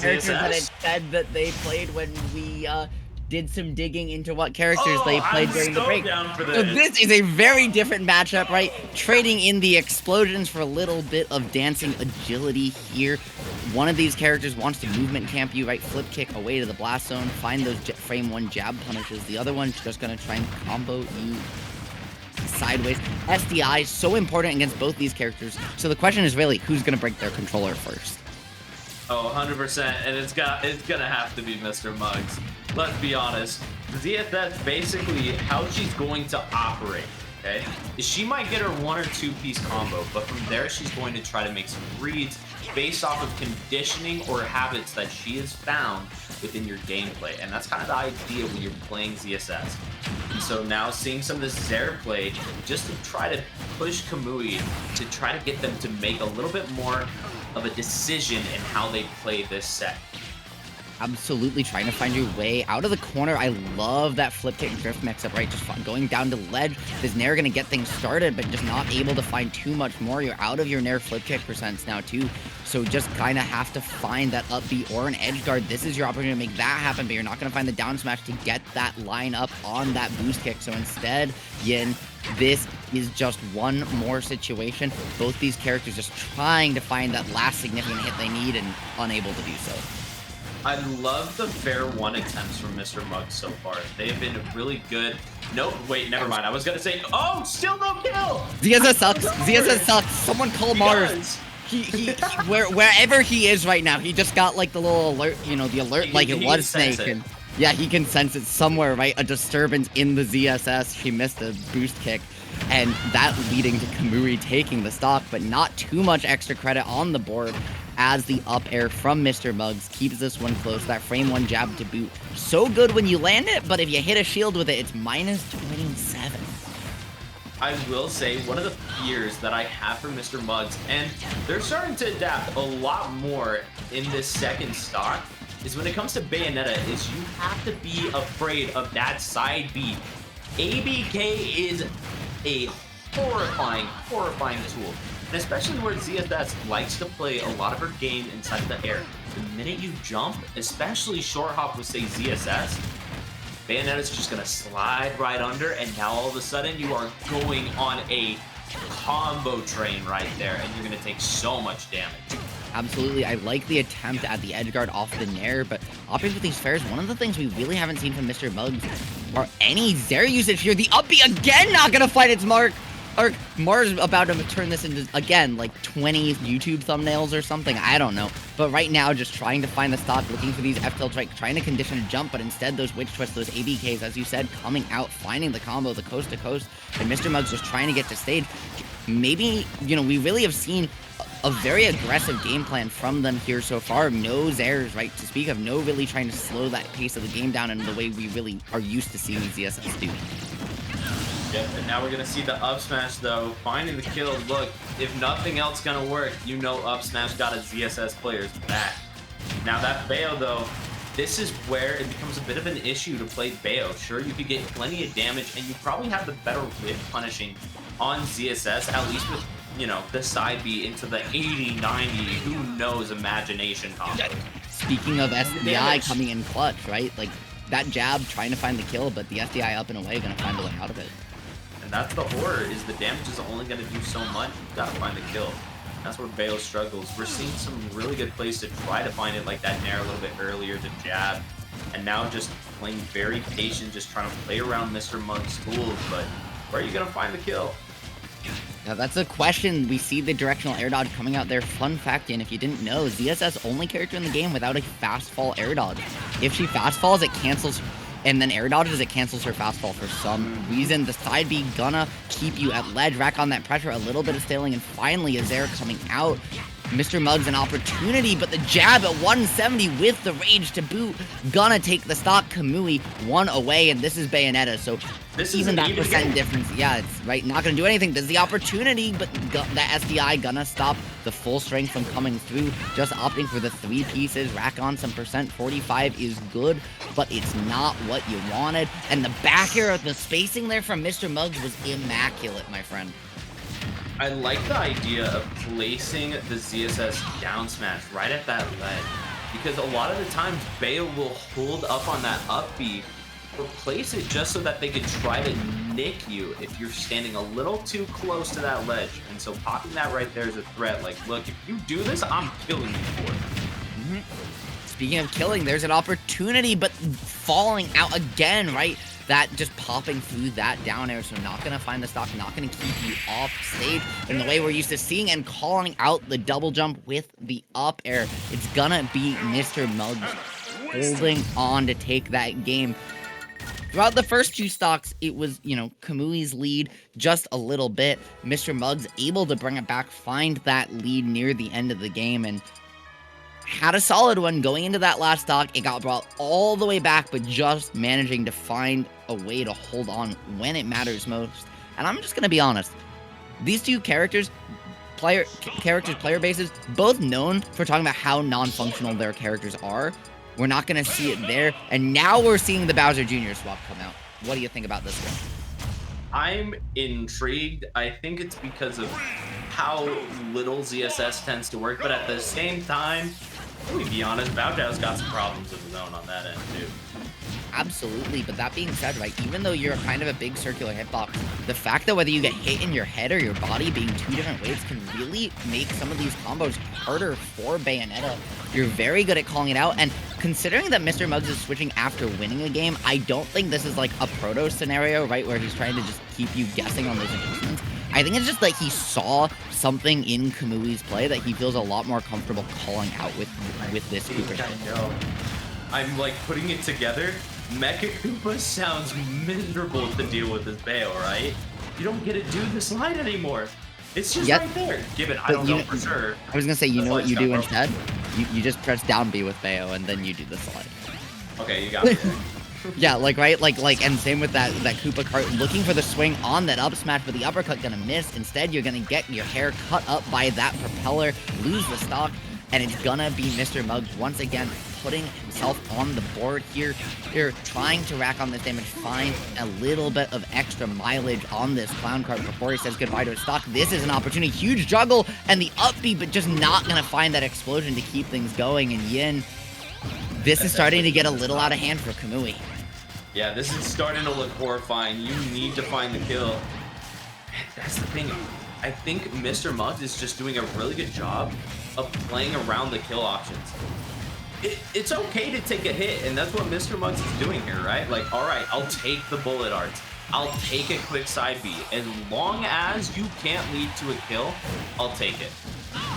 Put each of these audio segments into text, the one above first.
characters that it ZSS? said that they played when we did some digging into what characters Oh, they played I'm during the so break. down for So this. this is a very different matchup, right? Trading in the explosions for a little bit of dancing agility here. One of these characters wants to movement camp you, right? Flip kick away to the blast zone, find those frame 1 jab punishes. The other one's just going to try and combo you sideways. SDI is so important against both these characters. So the question is really, who's going to break their controller first? Oh, 100%, and it's gonna have to be Mr.Mugz. Let's be honest. ZSS basically how she's going to operate, okay? Is she might get her 1 or 2 piece combo, but from there she's going to try to make some reads based off of conditioning or habits that she has found within your gameplay. And that's kind of the idea when you're playing ZSS. And so now seeing some of this Zaire play just to try to push Kamui to try to get them to make a little bit more of a decision in how they play this set. Absolutely trying to find your way out of the corner. I love that flip kick drift mix-up, right? Just going down to ledge. This Nair going to get things started, but just not able to find too much more. You're out of your Nair flip kick percents now, too. So just kind of have to find that up B or an edge guard. This is your opportunity to make that happen, but you're not going to find the down smash to get that line up on that boost kick. So instead, Yin, this is just one more situation. Both these characters just trying to find that last significant hit they need and unable to do so. I love the fair 1 attempts from Mr.Mugz so far. They've been really good. No, wait, never mind. I was gonna say, oh, still no kill. ZSS sucks. ZSS sucks. Someone call Mars. Wherever he is right now, he just got like the little alert, you know, the alert like it was Snake. And yeah, he can sense it somewhere, right? A disturbance in the ZSS. She missed a boost kick. And that leading to Kamui taking the stock, but not too much extra credit on the board as the up air from Mr.Mugz keeps this one close. That frame 1 jab to boot. So good when you land it, but if you hit a shield with it, it's -27. I will say, one of the fears that I have for Mr.Mugz, and they're starting to adapt a lot more in this second stock, is when it comes to Bayonetta, is you have to be afraid of that side B. ABK is a horrifying tool. And especially where ZSS likes to play a lot of her game inside the air. The minute you jump, especially short hop with, say, ZSS, Bayonetta's just going to slide right under, and now all of a sudden you are going on a combo train right there, and you're going to take so much damage. Absolutely, I like the attempt at the edge guard off the Nair, but opting with these fairs, one of the things we really haven't seen from Mr.Mugz are any Zaire usage here. The up B again not going to find its mark. Or Mars about to turn this into, again, like 20 YouTube thumbnails or something. I don't know. But right now, just trying to find the stock, looking for these F-tilts, right? Trying to condition a jump, but instead those witch twists, those ABKs, as you said, coming out, finding the combo, the coast to coast, and Mr.Mugz just trying to get to stage. Maybe, you know, we really have seen a very aggressive game plan from them here so far. No Zaires, right, to speak of. No really trying to slow that pace of the game down in the way we really are used to seeing ZSS do. Yep, and now we're going to see the up smash, though. Finding the kill. Look, if nothing else going to work, you know up smash got a ZSS player's back. Now that Bayo, though, this is where it becomes a bit of an issue to play Bayo. Sure, you could get plenty of damage, and you probably have the better whip punishing on ZSS, at least with, you know, the side B into the 80, 90, who knows, imagination combo. Speaking of SDI coming in clutch, right? Like, that jab trying to find the kill, but the SDI up and away going to find a way out of it. And that's the horror, is the damage is only going to do so much. You've got to find the kill. That's where Bayo struggles. We're seeing some really good plays to try to find it, like that Nair a little bit earlier to jab. And now just playing very patient, just trying to play around Mr.Mugz's tools. But where are you going to find the kill? Now that's a question. We see the directional air dodge coming out there. Fun fact, and if you didn't know, ZSS only character in the game without a fast fall air dodge. If she fast falls, it cancels, and then air dodges, it cancels her fast fall for some reason. The side B gonna keep you at ledge, rack on that pressure, a little bit of staling, and finally a Zaire coming out. Mr.Mugz an opportunity, but the jab at 170 with the rage to boot, gonna take the stock. Kamui one away, and this is Bayonetta, so this even that percent difference, yeah, it's right, not gonna do anything. There's the opportunity, but that SDI gonna stop the full strength from coming through, just opting for the 3 pieces, rack on some percent. 45 is good, but it's not what you wanted, and the back air, the spacing there from Mr.Mugz was immaculate, my friend. I like the idea of placing the ZSS down smash right at that ledge. because a lot of the times Bayo will hold up on that up B, replace it just so that they could try to nick you if you're standing a little too close to that ledge. And so popping that right there is a threat. Like, look, if you do this, I'm killing you for it. Mhm. Speaking of killing, there's an opportunity, but falling out again, right? That just popping through that down air, so not gonna find the stock, not gonna keep you off stage in the way we're used to seeing, and calling out the double jump with the up air. It's gonna be Mr.Mugz holding on to take that game. Throughout the first two stocks, it was, Kamui's lead just a little bit. Mr.Mugz able to bring it back, find that lead near the end of the game, and had a solid one going into that last stock. It got brought all the way back, but just managing to find a way to hold on when it matters most. And I'm just going to be honest. These two characters, player bases, both known for talking about how non-functional their characters are. We're not going to see it there. And now we're seeing the Bowser Jr. swap come out. What do you think about this one? I'm intrigued. I think it's because of how little ZSS tends to work, but at the same time, let me be honest, Baojiao's got some problems of his own on that end too. Absolutely, but that being said, right, even though you're kind of a big circular hitbox, the fact that whether you get hit in your head or your body being two different weights can really make some of these combos harder for Bayonetta. You're very good at calling it out, and considering that Mr.Mugz is switching after winning a game, I don't think this is like a proto scenario, right, where he's trying to just keep you guessing on those adjustments. I think it's just like he saw something in Kamui's play that he feels a lot more comfortable calling out with this Cooper. I know. I'm like putting it together. Mecha Koopa sounds miserable to deal with as Bayo, right? You don't get to do the slide anymore. It's just right there. Give it. I don't know for sure. I was gonna say, you know what you do instead? You just press down B with Bayo and then you do the slide. Okay, you got me there. Yeah, like, and same with that Koopa cart, looking for the swing on that up smash, but the uppercut gonna miss. Instead, you're gonna get your hair cut up by that propeller, lose the stock, and it's gonna be Mr.Mugz once again putting himself on the board here, trying to rack on this damage, find a little bit of extra mileage on this clown cart before he says goodbye to his stock. This is an opportunity, huge juggle, and the up B, but just not gonna find that explosion to keep things going. And Yin, this is starting to get a little out of hand for Kamui. Yeah, this is starting to look horrifying. You need to find the kill. Man, that's the thing. I think Mr.Mugz is just doing a really good job of playing around the kill options. It's okay to take a hit, and that's what Mr.Mugz is doing here, right? Like, all right, I'll take the bullet arts. I'll take a quick side B. As long as you can't lead to a kill, I'll take it.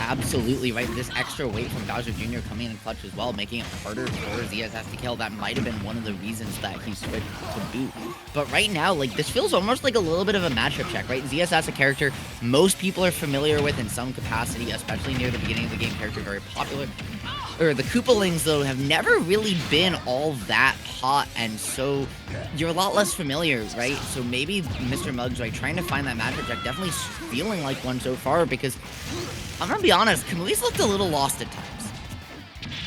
Absolutely, right? This extra weight from Bowser Jr. coming in clutch as well, making it harder for ZSS to kill. That might have been one of the reasons that he switched to boot. But right now, like, this feels almost like a little bit of a matchup check, right? ZSS, a character most people are familiar with in some capacity, especially near the beginning of the game, character very popular. Or the Koopalings, though, have never really been all that hot, and so you're a lot less familiar, right? So maybe Mr.Mugz, right, trying to find that matchup check, definitely feeling like one so far, because I'm gonna be honest, Kamui's looked a little lost at times.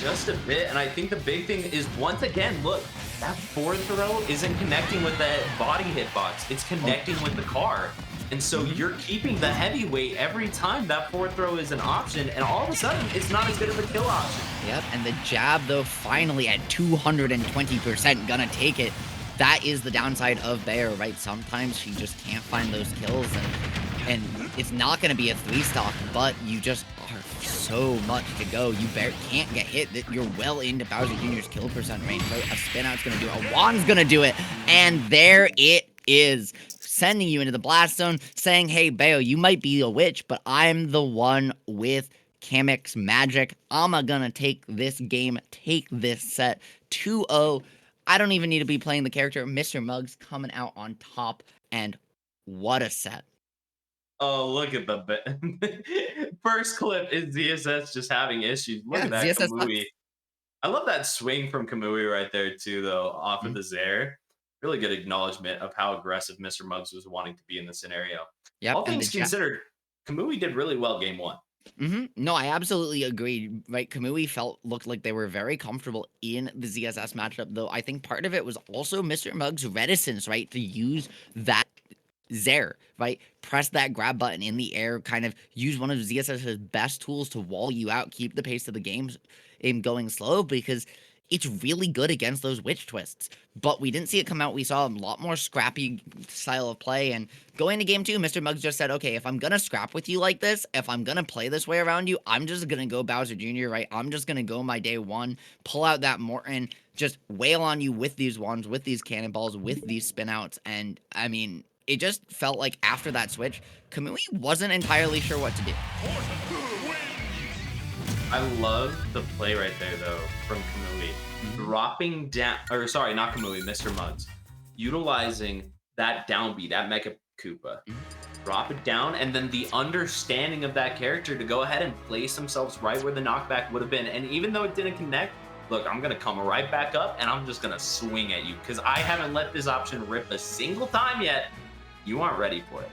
Just a bit, and I think the big thing is, once again, look, that forward throw isn't connecting with the body hitbox, it's connecting with the car. And so you're keeping the heavyweight every time that forward throw is an option, and all of a sudden, it's not as good of a kill option. Yep, and the jab, though, finally at 220%, gonna take it. That is the downside of Bayo, right? Sometimes she just can't find those kills, and it's not gonna be a 3-stock, but you just are so much to go. You can't get hit. You're well into Bowser Jr.'s kill percent range, right? A spin out's gonna do it, a wand's gonna do it, and there it is. Sending you into the blast zone, saying, hey, Bayo, you might be a witch, but I'm the one with Kamek's magic. I'm gonna take this game, take this set 2-0. I don't even need to be playing the character. Mr.Mugz coming out on top, and what a set. Oh, look at the first clip is ZSS just having issues. Look at that ZSS Kamui. sucks. I love that swing from Kamui right there too, though, off of the Zaire. Really good acknowledgement of how aggressive Mr.Mugz was wanting to be in the scenario. Yep, All things considered, Kamui did really well game one. No, I absolutely agree, right? Kamui looked like they were very comfortable in the ZSS matchup, though I think part of it was also Mr.Mugz's reticence, right, to use that Zaire, right? Press that grab button in the air, kind of use one of ZSS's best tools to wall you out, keep the pace of the game him going slow because it's really good against those witch twists. But we didn't see it come out. We saw a lot more scrappy style of play. And going to game 2, Mr. Mugz just said, okay, if I'm going to scrap with you like this, if I'm going to play this way around you, I'm just going to go Bowser Jr., right? I'm just going to go my day 1, pull out that Morton, just wail on you with these wands, with these cannonballs, with these spinouts. And, I mean, it just felt like after that switch, Kamui wasn't entirely sure what to do. I love the play right there, though, from Kamui. Dropping down, or sorry, not Kamui, Mr. Mugz. Utilizing that down B, that Mecha Koopa. Drop it down, and then the understanding of that character to go ahead and place themselves right where the knockback would have been. And even though it didn't connect, look, I'm going to come right back up, and I'm just going to swing at you, because I haven't let this option rip a single time yet. You aren't ready for it.